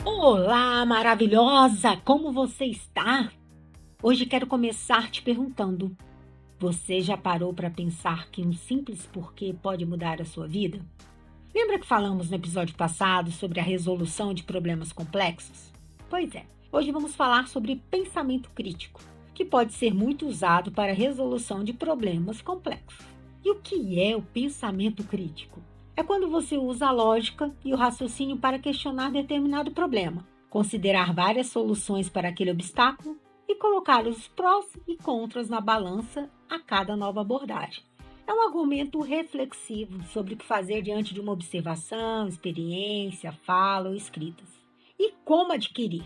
Olá, maravilhosa! Como você está? Hoje quero começar te perguntando: você já parou para pensar que um simples porquê pode mudar a sua vida? Lembra que falamos no episódio passado sobre a resolução de problemas complexos? Pois é, hoje vamos falar sobre pensamento crítico, que pode ser muito usado para a resolução de problemas complexos. E o que é o pensamento crítico? É quando você usa a lógica e o raciocínio para questionar determinado problema, considerar várias soluções para aquele obstáculo e colocar os prós e contras na balança a cada nova abordagem. É um argumento reflexivo sobre o que fazer diante de uma observação, experiência, fala ou escritas. E como adquirir?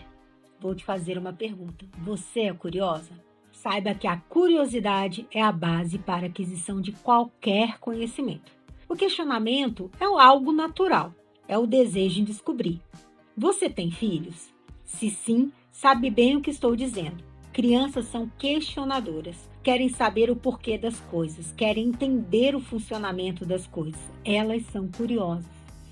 Vou te fazer uma pergunta. Você é curiosa? Saiba que a curiosidade é a base para a aquisição de qualquer conhecimento. O questionamento é algo natural, é o desejo em descobrir. Você tem filhos? Se sim, sabe bem o que estou dizendo. Crianças são questionadoras, querem saber o porquê das coisas, querem entender o funcionamento das coisas. Elas são curiosas.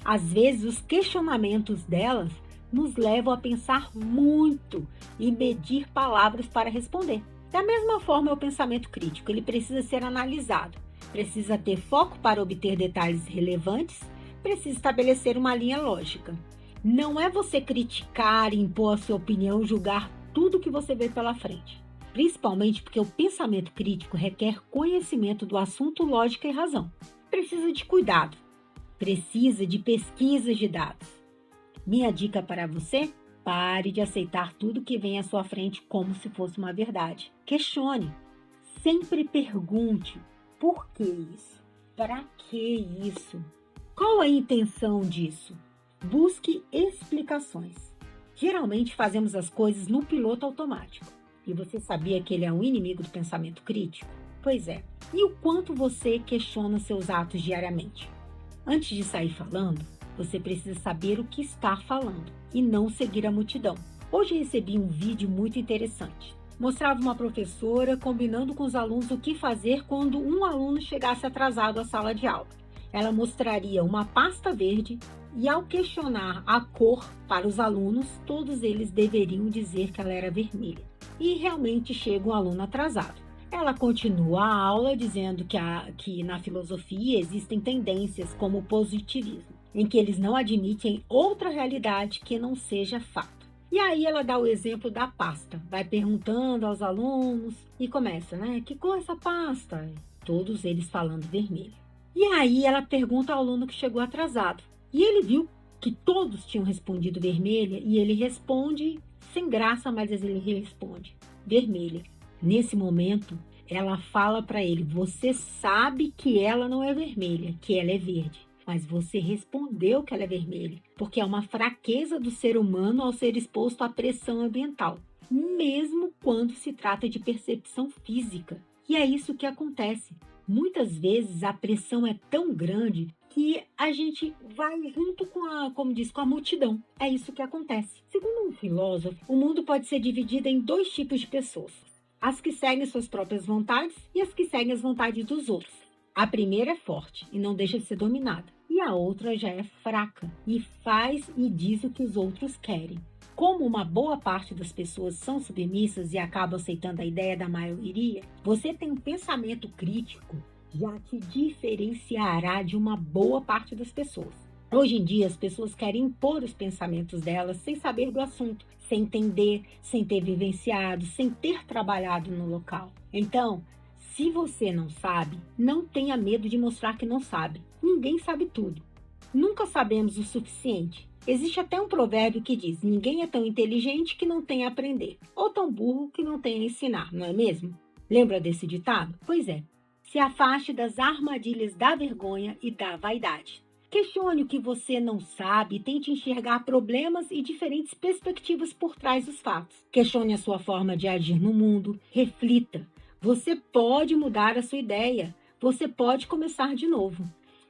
Às vezes, os questionamentos delas nos levam a pensar muito e medir palavras para responder. Da mesma forma, é o pensamento crítico, ele precisa ser analisado, precisa ter foco para obter detalhes relevantes, precisa estabelecer uma linha lógica. Não é você criticar, impor a sua opinião, julgar tudo que você vê pela frente. Principalmente porque o pensamento crítico requer conhecimento do assunto, lógica e razão. Precisa de cuidado, precisa de pesquisas de dados. Minha dica para você: pare de aceitar tudo que vem à sua frente como se fosse uma verdade. Questione. Sempre pergunte: por que isso? Para que isso? Qual a intenção disso? Busque explicações. Geralmente fazemos as coisas no piloto automático. E você sabia que ele é um inimigo do pensamento crítico? Pois é. E o quanto você questiona seus atos diariamente? Antes de sair falando, você precisa saber o que está falando e não seguir a multidão. Hoje recebi um vídeo muito interessante. Mostrava uma professora combinando com os alunos o que fazer quando um aluno chegasse atrasado à sala de aula. Ela mostraria uma pasta verde e, ao questionar a cor para os alunos, todos eles deveriam dizer que ela era vermelha. E realmente chega um aluno atrasado. Ela continua a aula dizendo que na filosofia existem tendências como o positivismo, em que eles não admitem outra realidade que não seja fato. E aí ela dá o exemplo da pasta, vai perguntando aos alunos e começa, né? Que cor é essa pasta? Todos eles falando vermelho. E aí ela pergunta ao aluno que chegou atrasado. E ele viu que todos tinham respondido vermelha e ele responde sem graça, mas ele responde vermelha. Nesse momento, ela fala para ele: você sabe que ela não é vermelha, que ela é verde. Mas você respondeu que ela é vermelha, porque é uma fraqueza do ser humano ao ser exposto à pressão ambiental, mesmo quando se trata de percepção física. E é isso que acontece. Muitas vezes a pressão é tão grande que a gente vai junto com com a multidão. É isso que acontece. Segundo um filósofo, o mundo pode ser dividido em dois tipos de pessoas: as que seguem suas próprias vontades e as que seguem as vontades dos outros. A primeira é forte e não deixa de ser dominada, e a outra já é fraca e faz e diz o que os outros querem. Como uma boa parte das pessoas são submissas e acabam aceitando a ideia da maioria, você tem um pensamento crítico já te diferenciará de uma boa parte das pessoas. Hoje em dia, as pessoas querem impor os pensamentos delas sem saber do assunto, sem entender, sem ter vivenciado, sem ter trabalhado no local. Então, se você não sabe, não tenha medo de mostrar que não sabe. Ninguém sabe tudo. Nunca sabemos o suficiente. Existe até um provérbio que diz: ninguém é tão inteligente que não tenha a aprender, ou tão burro que não tenha a ensinar, não é mesmo? Lembra desse ditado? Pois é. Se afaste das armadilhas da vergonha e da vaidade. Questione o que você não sabe e tente enxergar problemas e diferentes perspectivas por trás dos fatos. Questione a sua forma de agir no mundo. Reflita. Você pode mudar a sua ideia. Você pode começar de novo.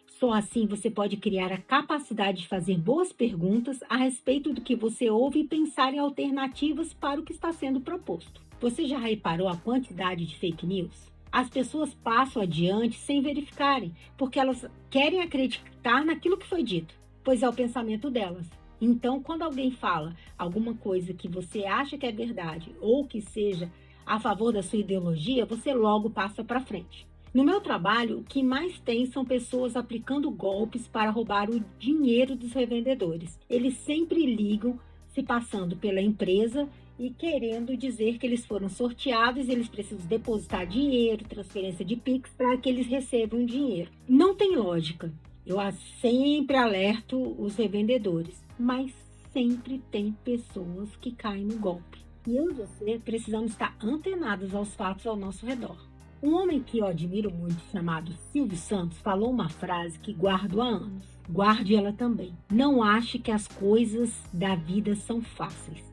Só assim você pode criar a capacidade de fazer boas perguntas a respeito do que você ouve e pensar em alternativas para o que está sendo proposto. Você já reparou a quantidade de fake news? As pessoas passam adiante sem verificarem, porque elas querem acreditar naquilo que foi dito, pois é o pensamento delas. Então, quando alguém fala alguma coisa que você acha que é verdade ou que seja a favor da sua ideologia, você logo passa para frente. No meu trabalho, o que mais tem são pessoas aplicando golpes para roubar o dinheiro dos revendedores. Eles sempre ligam se passando pela empresa e querendo dizer que eles foram sorteados e eles precisam depositar dinheiro, transferência de Pix, para que eles recebam dinheiro. Não tem lógica. Eu sempre alerto os revendedores, mas sempre tem pessoas que caem no golpe. E eu e você precisamos estar antenados aos fatos ao nosso redor. Um homem que eu admiro muito, chamado Silvio Santos, falou uma frase que guardo há anos. Guarde ela também. Não ache que as coisas da vida são fáceis.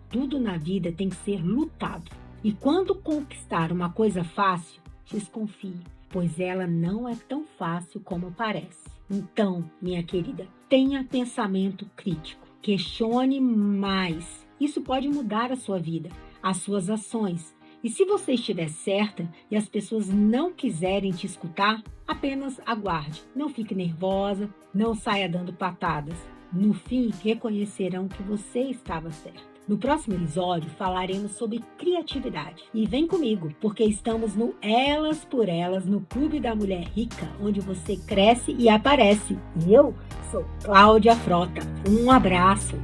Tudo na vida tem que ser lutado. E quando conquistar uma coisa fácil, desconfie, pois ela não é tão fácil como parece. Então, minha querida, tenha pensamento crítico. Questione mais. Isso pode mudar a sua vida, as suas ações. E se você estiver certa e as pessoas não quiserem te escutar, apenas aguarde. Não fique nervosa, não saia dando patadas. No fim, reconhecerão que você estava certa. No próximo episódio, falaremos sobre criatividade. E vem comigo, porque estamos no Elas por Elas, no Clube da Mulher Rica, onde você cresce e aparece. E eu sou Cláudia Frota. Um abraço!